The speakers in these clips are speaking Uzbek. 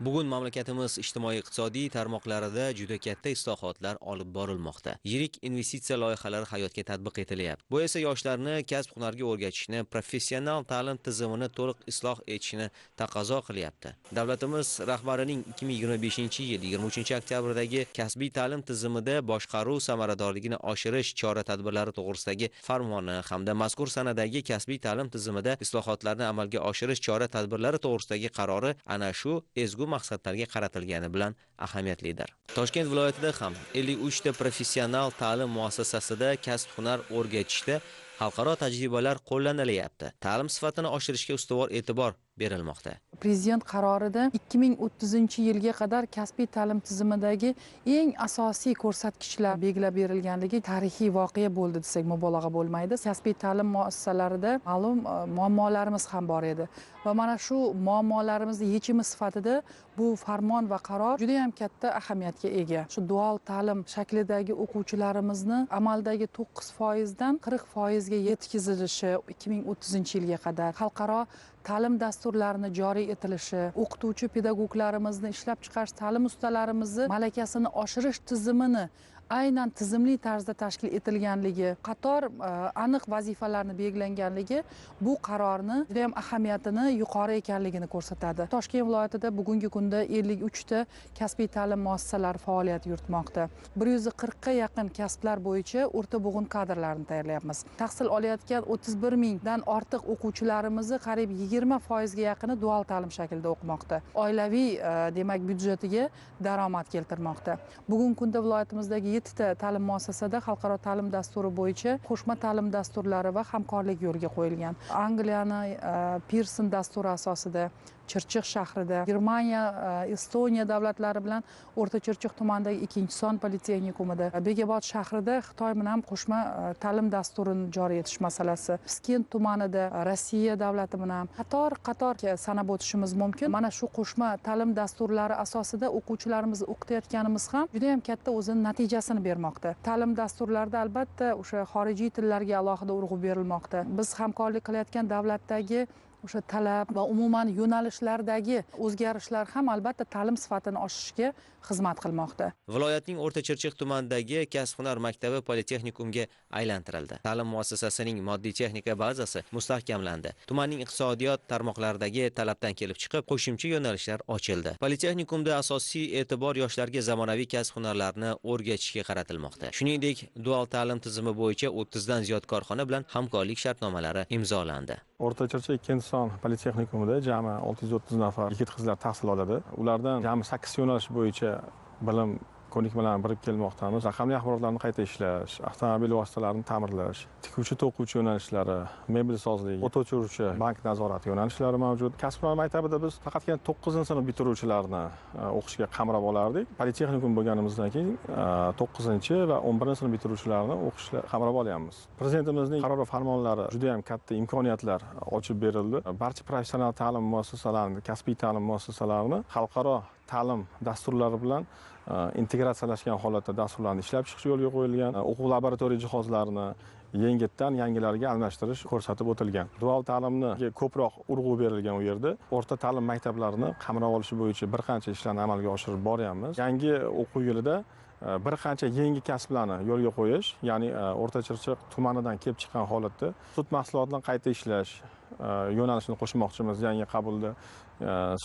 Bugun mamlakatimiz ijtimoiy-iqtisodiy tarmoqlarida juda katta islohotlar olib borilmoqda. Yirik investitsiya loyihalari hayotga tatbiq etilyapti. Bu esa yoshlarni kasb-hunarga o'rgatishni, professional ta'lim tizimini to'liq isloh etishni taqozo qilyapti. Davlatimiz rahbarining 2025-yil 23-oktyabrdagi kasbiy ta'lim tizimida boshqaruv samaradorligini oshirish chora-tadbirlari to'g'risidagi farmoni hamda mazkur sanadagi kasbiy ta'lim tizimida islohotlarni amalga oshirish chora-tadbirlari to'g'risidagi qarori ana shu ezgu maqsadlarga qaratilgani bilan ahamiyatlidir. Toshkent viloyatida ham 53 ta professional ta'lim muassasasida kasb-hunar o'rgatishda xalqaro tajribalar qo'llanilyapti. Ta'lim sifatini oshirishga ustuvor e'tibor berilmoqda. Prezident qarorida 2030-yilga qadar kasbiy ta'lim tizimidagi eng asosiy ko'rsatkichlar belgilab berilganligi tarixiy voqea bo'ldi desak mubolag'a bo'lmaydi. Kasbiy ta'lim muassasalarida ma'lum muammolarimiz ham bor edi va mana shu muammolarimizni yechimi sifatida bu farmon va qaror juda ham katta ahamiyatga ega. Shu dual ta'lim shaklidagi o'quvchilarimizni amaldagi 9% dan 40% ga yetkazilishi 2030-yilga qadar xalqaro ta'lim dasturlarini joriy etilishi, o'qituvchi pedagoglarimizni ishlab chiqarish, ta'lim ustalarimizni malakasini oshirish tizimini aynan tizimli tarzda tashkil etilganligi, qator aniq vazifalarni belgilanganligi bu qarorni juda ham ahamiyatini yuqori ekanligini ko'rsatadi. Toshkent viloyatida bugungi kunda 53 ta kasbiy ta'lim muassasalari faoliyat yuritmoqda. 140 ga yaqin kasblar bo'yicha o'rta bo'g'in kadrlarni tayyorlayapmiz. Tahsil olayotgan 31 mingdan ortiq o'quvchilarimizni qariyb 20% ga yaqini dual ta'lim shaklida o'qimoqda. Oilaviy demak byudjetiga daromad keltirmoqda. Bugungi kunda viloyatimizdagi 7 ta ta'lim muassasasida xalqaro ta'lim dasturi bo'yicha qo'shma ta'lim dasturlari va hamkorlik yo'lga qo'yilgan. Angliyani Pearson dasturi asosida Chirchiq shahrida, Germaniya, Estoniya davlatlari bilan O'rta Chirchiq tumanidagi 2-son politexnikumida, Bekobod shahrida Xitoy bilan qo'shma ta'lim dasturini joriy etish masalasi, Piskent tumanida Rossiya davlati bilan qator sanab o'tishimiz mumkin. Mana shu qo'shma ta'lim dasturlari asosida o'quvchilarimizni o'qitayotganimiz ham juda ham katta o'zining natijasini bermoqda. Ta'lim dasturlarida albatta o'sha xorijiy tillarga alohida urg'u berilmoqda. Biz hamkorlik qilayotgan davlatdagi o'sha talab va umuman yo'nalishlardagi o'zgarishlar ham albatta ta'lim sifatini oshirishga xizmat qilmoqda. Viloyatning O'rta Chirchiq tumanidagi kasb-hunar maktabi politexnikumga aylantirildi. Ta'lim muassasasining moddiy texnika bazasi mustahkamlandi. Tumanning iqtisodiyot tarmoqlaridagi talabdan kelib chiqib, qo'shimcha yo'nalishlar ochildi. Politexnikumda asosiy e'tibor yoshlarga zamonaviy kasb-hunarlarni o'rgatishga qaratilmoqda. Shuningdek, dual ta'lim tizimi bo'yicha 30 dan ziyod korxona bilan hamkorlik shartnomalari imzolandi. O'rta Chirchiq 2-son politexnikumida jami 630 nafar yigit-qizlar tahsil oladi. Ulardan jami 8 yo'nalish bo'yicha bilim ko'nik bilan birib kelmoqdamiz. Raqamli axborotlarni qayta ishlash, avtomobil vositalarini ta'mirlash, tikuvchi to'quvchi yo'nalishlari, mebelsozlik, o't o'chiruvchi, bank nazorati yo'nalishlari mavjud. Kasb-hunar maktabida biz faqatgina 9-sinf bitiruvchilarni o'qishga qamrab olardik. Politexnikum bo'lganimizdan keyin 9 va 11-sinf bitiruvchilarni o'qishga qamrab olyapmiz. Prezidentimizning qaror farmonlari juda ham katta imkoniyatlar ochib berildi. Barcha professional ta'lim muassasalarini, kasbiy ta'lim muassasalarini xalqaro ta'lim dasturlari bilan integratsiyalashgan holatda dasturlarni ishlab chiqish yo'lga qo'yilgan. O'quv laboratoriya jihozlarini yangitdan yangilarga almashtirish ko'rsatib o'tilgan. Dual ta'limga ko'proq urg'u berilgan u yerda. O'rta ta'lim maktablarini qamrab olish bo'yicha bir qancha ishlarni amalga oshirib boryapmiz. Yangi o'quv yilida bir qancha yangi kasblarni yo'lga qo'yish, ya'ni O'rta Chirchiq tumanidan kelib chiqqan holatda sut mahsulotlarini qayta ishlash yo'nalishini qo'shmoqchimiz. Yangi qabulda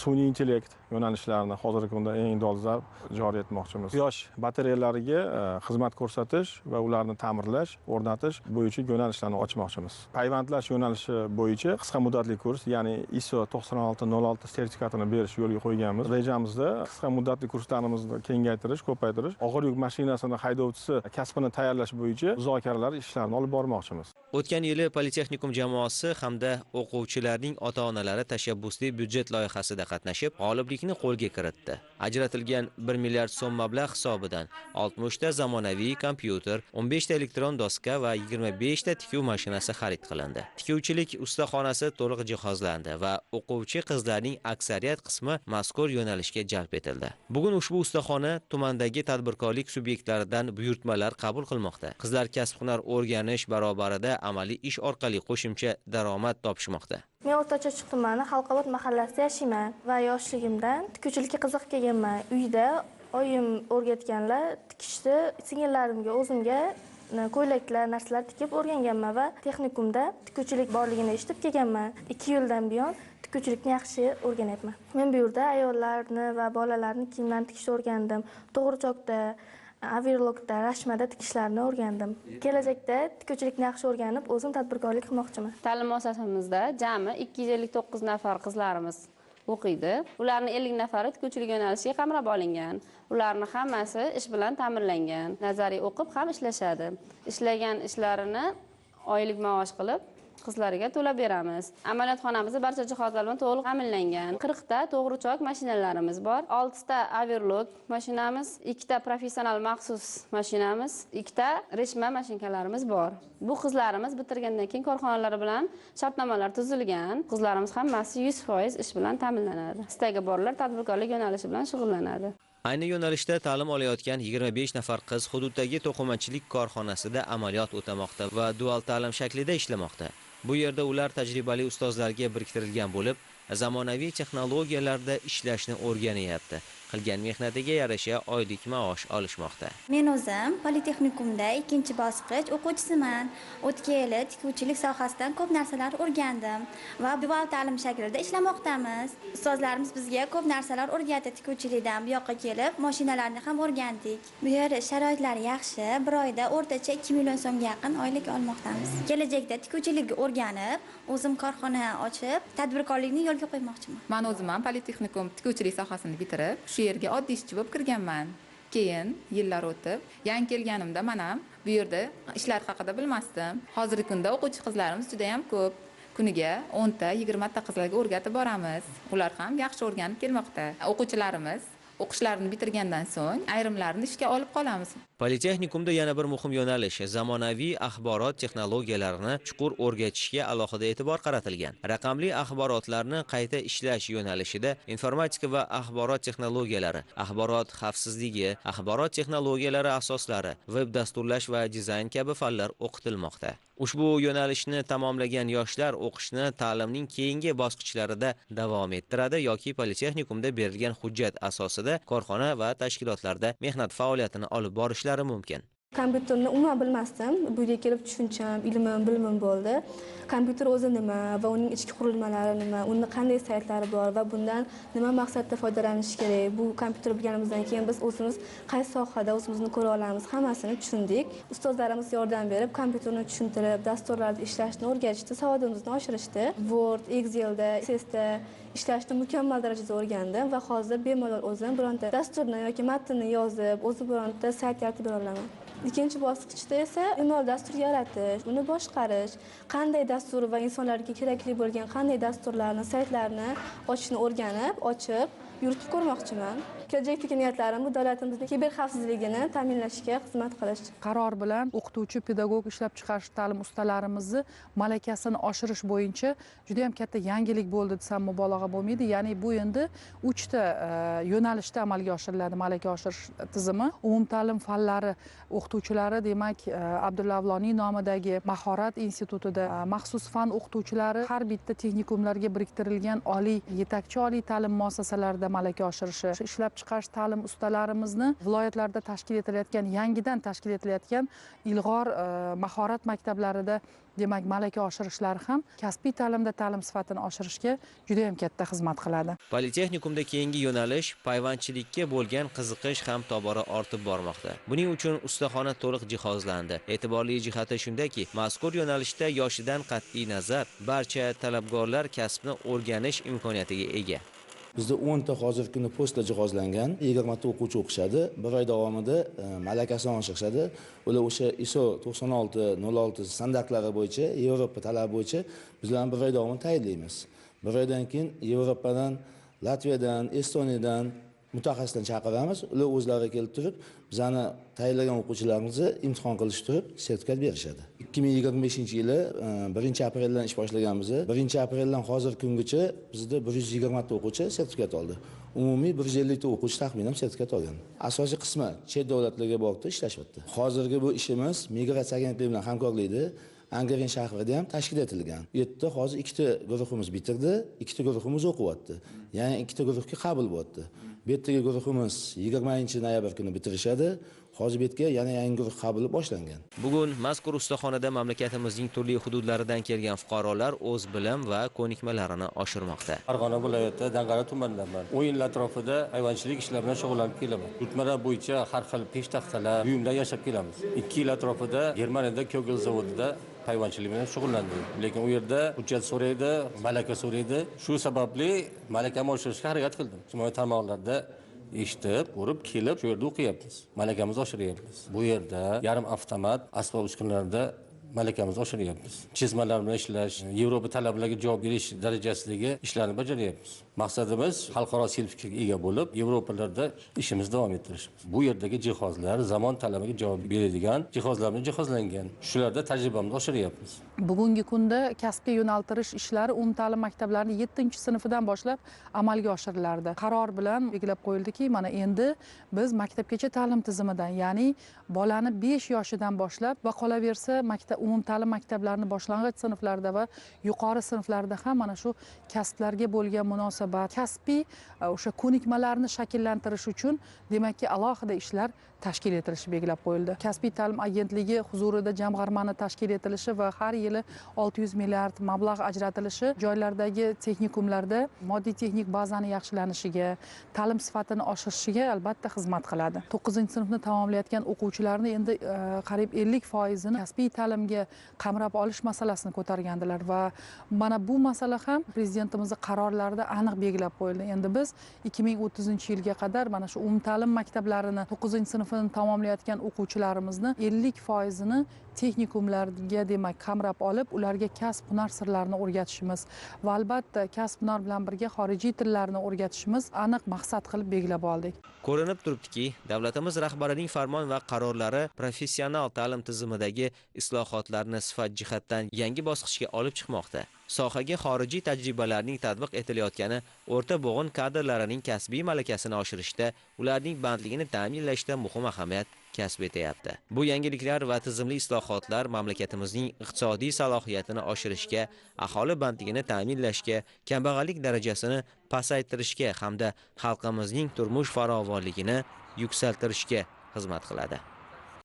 sun'iy intellekt yo'nalishlarini hozirgi kunda eng dolzarb joriy etmoqchimiz. Quyosh batareyalariga xizmat ko'rsatish va ularni ta'mirlash, o'rnatish bo'yicha yo'nalishlarni ochmoqchimiz. Payvandlash yo'nalishi bo'yicha qisqa muddatli kurs, ya'ni ISO 9606 sertifikatini berish yo'lga qo'yganmiz. Rejamizda qisqa muddatli kurslarimizni kengaytirish, ko'paytirish, og'ir yuk mashinasini haydovchisi kasbini tayyorlash bo'yicha muzokaralar ishlarini olib bormoqchimiz. O'tgan yili politexnikum jamoasi hamda o'quvchilarning ota-onalari tashabbusli byudjet loyihasida qatnashib, g'oliblikni qo'lga kiritdi. Ajratilgan 1 milliard so'm mablag' hisobidan 60 ta zamonaviy kompyuter, 15 ta elektron doska va 25 ta tikuv mashinasi xarid qilindi. Tikuvchilik ustaxonasi to'liq jihozlandi va o'quvchi qizlarning aksariyat qismi mazkur yo'nalishga jalb etildi. Bugun ushbu ustaxona tumandagi tadbirkorlik subyektlaridan buyurtmalar qabul qilmoqda. Qizlar kasb-hunar o'rganish barobarida amaliy ish orqali qo'shimcha daromad topishmoqda. Men O'rtacho'chiq tumani Xalqobod mahallasida yashayman va yoshligimdan tikuvchilikka qiziqib kelganman. Uyda oyim o'rgatganlar tikishni singillarimga, o'zimga ko'ylaklar, narsalar tikib o'rganganman va texnikumda tikuvchilik borligini eshitib kelganman. 2 yildan buyon tikuvchilikni yaxshi o'rganyapman. Men bu yerda ayollarni va bolalarni kiyimlarini tikishni o'rgandim. To'g'richoqda, averlokda, rashmada tikishlarni o'rgandim. Kelajakda tikuvchilikni yaxshi o'rganib, o'zim tadbirkorlik qilmoqchiman. Ta'lim muassasamizda jami 259 nafar qizlarimiz o'qiydi. Ularning 50 nafari tikuvchilik yo'nalishiga qamrab olingan. Ularning hammasi ish bilan ta'minlangan. Nazariy o'qib ham ishlashadi. Ishlagan ishlarini oylik maosh qilib qizlariga to'lab beramiz. Amaliyotxonamizda barcha jihozlar bilan to'liq ta'minlangan. 40 ta to'g'richoq mashinalarimiz bor. 6 ta overlock mashinamiz, 2 ta professional maxsus mashinamiz, 2 ta reshma mashinkalarimiz bor. Bu qizlarimiz bitirgandan keyin korxonalar bilan shartnomalar tuzilgan. Qizlarimiz hammasi 100% ish bilan ta'minlanadi. Istagi borlar tadbirkorlik yo'nalishi bilan shug'ullanadi. Ayni yo'nalishda ta'lim olayotgan 25 nafar qiz hududdagi to'qimachilik korxonasida amaliyot o'tamoqda va dual ta'lim shaklida ishlamoqda. Bu yerda ular tajribali ustozlarga biriktirilgan bo'lib, zamonaviy texnologiyalarda ishlashni o'rganyapti. Qilgan mehnatiga yarasha oylik maosh olishmoqda. Men o'zim Politexnikumda 2-bosqich o'quvchisiman. O'tgan yili tikuvchilik sohasidan ko'p narsalar o'rgandim va dual ta'lim shaklida ishlamoqdamiz. Ustozlarimiz bizga ko'p narsalar o'rgatdi tikuvchilikdan. Bu yoqqa kelib, mashinalarni ham o'rgandik. Bu yer sharoitlari yaxshi. Bir oyda o'rtacha 2 million so'mga yaqin oylik olmoqdamiz. Kelajakda tikuvchilikni o'rganib, o'zim korxona ochib, tadbirkorlikni yo'lga qo'ymoqchiman. Men o'zim ham Politexnikum tikuvchilik sohasini bitirib, shu yerga oddiy ishchi bo'lib kirganman. Keyin yillar o'tib, yangi kelganimda men ham bu yerda ishlar haqida bilmasdim. Hozirgi kunda o'quvchi qizlarimiz juda ham ko'p. Kuniga 10 ta, 20 ta qizlarga o'rgatib boramiz. Ular ham yaxshi o'rganib kelmoqda. O'quvchilarimiz o'qishlarini bitirgandan so'ng ayrimlarini ishga olib qolamiz. Politexnikumda yana bir muhim yo'nalish zamonaviy axborot texnologiyalarini chuqur o'rgatishga alohida e'tibor qaratilgan. Raqamli axborotlarni qayta ishlash yo'nalishida informatika va axborot texnologiyalari, axborot xavfsizligi, axborot texnologiyalari asoslari, veb dasturlash va dizayn kabi fanlar o'qitilmoqda. Ushbu yo'nalishni tamomlagan yoshlar o'qishni ta'limning keyingi bosqichlarida davom ettiradi yoki Politexnikumda berilgan hujjat asosida korxona va tashkilotlarda mehnat faoliyatini olib borishlari mumkin. Kompyuterni umuman bilmasdim. Bu yerga kelib tushuncham, ilmim, bilimim bo'ldi. Kompyuter o'zi nima va uning ichki qurilmalari nima, unda qanday saytlari bor va bundan nima maqsadda foydalanish kerak. Bu kompyuter bilganimizdan keyin biz o'zimiz qaysi sohada o'zimizni ko'ra olamiz, hammasini tushundik. Ustozlarimiz yordam berib, kompyuterni tushuntirib, dasturlarda ishlashni o'rgatishdi, savodimizni oshirishdi. Word, Excelda, Access'da ishlashni mukammal darajada o'rgandim va hozir bemalol o'zim bironta dasturni yoki matnni yozib, o'zim bironta sayt yaratib bera olaman. Ikkinchi bosqichda esa email dastur yaratish, uni boshqarish, qanday dastur va insonlarga kerakli bo'lgan qanday dasturlarni, saytlarni ochishni o'rganib, ochib, yuritib ko'rmoqchiman. Kelajakdagi niyatlarim bu davlatimizning kiber xavfsizligini ta'minlashga xizmat qilish. Qaror bilan o'qituvchi, pedagog ishlab chiqarish ta'lim ustalarimizni malakasini oshirish bo'yicha juda ham katta yangilik bo'ldi desam mubolag'a bo'lmaydi. Ya'ni bu endi 3 ta yo'nalishda amalga oshiriladi malaka oshirish tizimi. Umumta'lim fanlari o'qituvchilari, demak, Abdulla Avloniy nomidagi mahorat institutida maxsus fan o'qituvchilari har bitta texnikumlarga biriktirilgan oliy yetakchi oliy ta'lim muassasalarida malaka oshirishi, ishlab chiqarish ta'lim ustalarimizni viloyatlarda tashkil etilayotgan, yangidan tashkil etilayotgan ilg'or mahorat maktablarida demak malaka oshirishlari ham kasbiy ta'limda ta'lim sifatini oshirishga juda ham katta xizmat qiladi. Politexnikumda keyingi yo'nalish payvandchilikka bo'lgan qiziqish ham tobora ortib bormoqda. Buning uchun ustaxona to'liq jihozlandi. E'tiborli jihati shundaki, mazkur yo'nalishda yoshidan qat'iy nazar barcha talabgorlar kasbni o'rganish imkoniyatiga ega. Bizda 10 ta hozirgi kunda postlar jihozlangan, 20 ta o'quvchi o'qishadi. Bir oy davomida malakasini oshirishadi. Ular o'sha ISO 9606 standartlari bo'yicha, Yevropa talabi bo'yicha bizlarni bir oy davomida tayyorlaymiz. Bir oydan keyin Yevropadan, Latviyadan, Estoniyadan mutaxassislarni chaqiramiz. Ular o'zlari kelib turib, bizani tayyorlagan o'quvchilarimizni imtihon qilishtirib, sertifikat berishadi. 2025-yili 1-apreldan ish boshlaganmiz. 1-apreldan hozirgi kungacha bizda 120 ta o'quvchi sertifikat oldi. Umumiy 150 ta o'quvchi taxminan sertifikat olgan. Asosiy qismi chet davlatlarga borib ishlashyapti. Hozirgi bu ishimiz migratsiya agentligi bilan hamkorlikda Angaven shahrida ham tashkil etilgan. Bu yerda hozir ikkita guruhimiz bitirdi, ikkita guruhimiz o'qiyapti. Ya'ni ikkita guruhga qabul bo'lyapti. Bu yerdagi guruhimiz 20-noyabr kuni bitirishadi. Hozir betga yana yangi guruh qabuli boshlangan. Bugun mazkur ustaxonada mamlakatimizning turli hududlaridan kelgan fuqarolar o'z bilim va ko'nikmalarini oshirmoqda. Farg'ona viloyati Dang'ara tumanidaman. 10 yil atrofida hayvonchilik ishlari bilan shug'ullanib kelaman. Yurtmalar bo'yicha har xil peshtaxtalar, buyumlar yashab kelamiz. 2 yil atrofida Germaniyada Kogel zavodida hayvonchilik bilan shug'ullandim. Lekin u yerda hujjat so'raydi, malaka so'raydi. Shu sababli malakani oshirishga harakat qildim. Ijtimoiy tarmoqlarda eshitib, ko'rib, kelib, shu yerda o'qiyapmiz. Malakamizni oshiryapmiz. Bu yerda yarim avtomat asbob-uskunalarda malakamizni oshiryapmiz. Chizmalar bilan ishlash, Yevropa talablariga javob berish darajasidagi ishlarni bajaryapmiz. Maqsadimiz xalqaro sertifikatga ega bo'lib, Yevropalarda ishimizni davom ettirishimiz. Bu yerdagi jihozlar zamon talabiga javob beradigan jihozlar bilan jihozlangan. Shularda tajribamizni oshiryapmiz. Bugungi kunda kasbga yo'naltirish ishlari umumta'lim maktablarining 7-sinfidan boshlab amalga oshirilardi. Qaror bilan belgilab qo'yildiki, mana endi biz maktabgacha ta'lim tizimidan, ya'ni bolani 5 yoshidan boshlab va qolaversa umumta'lim maktablarini boshlang'ich sinflarda va yuqori sinflarda ham mana shu kasblarga bo'lgan munosabat, kasbiy o'sha ko'nikmalarni shakllantirish uchun demakki alohida ishlar tashkil etilishi belgilab qo'yildi. Kasbiy ta'lim agentligi huzurida jamg'armani tashkil etilishi va har yili 600 milliard mablag' ajratilishi joylardagi texnikumlarda moddiy texnik bazani yaxshilanishiga, ta'lim sifatini oshirishiga albatta xizmat qiladi. 9-sinfni tamomlayotgan o'quvchilarni endi qariyb 50% kasbiy ta'limga qamrab olish masalasini ko'targandilar va mana bu masala ham prezidentimizning qarorlarida aniq belgilab qo'yildi. Endi biz 2030-yilga qadar mana shu umumta'lim maktablarini 9-sinfni tamomlayotgan o'quvchilarimizni 50%ni texnikumlarga demak qamrab olib, ularga kasb-hunar sirlarini o'rgatishimiz va albatta kasb-hunar bilan birga xorijiy tillarni o'rgatishimiz aniq maqsad qilib belgilab oldik. Ko'rinib turibdiki, davlatimiz rahbarining farmon va qarorlari professional ta'lim tizimidagi islohotlarni sifat jihatdan yangi bosqichga olib chiqmoqda. Sohaga xorijiy tajribalarning tatbiq etilayotgani o'rta bo'g'in kadrlarining kasbiy malakasini oshirishda, ularning bandligini ta'minlashda muhim ahamiyat kasb etyapti. Bu yangiliklar va tizimli islohotlar mamlakatimizning iqtisodiy salohiyatini oshirishga, aholi bandligini ta'minlashga, kambag'allik darajasini pasaytirishga hamda xalqimizning turmush farovonligini yuksaltirishga xizmat qiladi.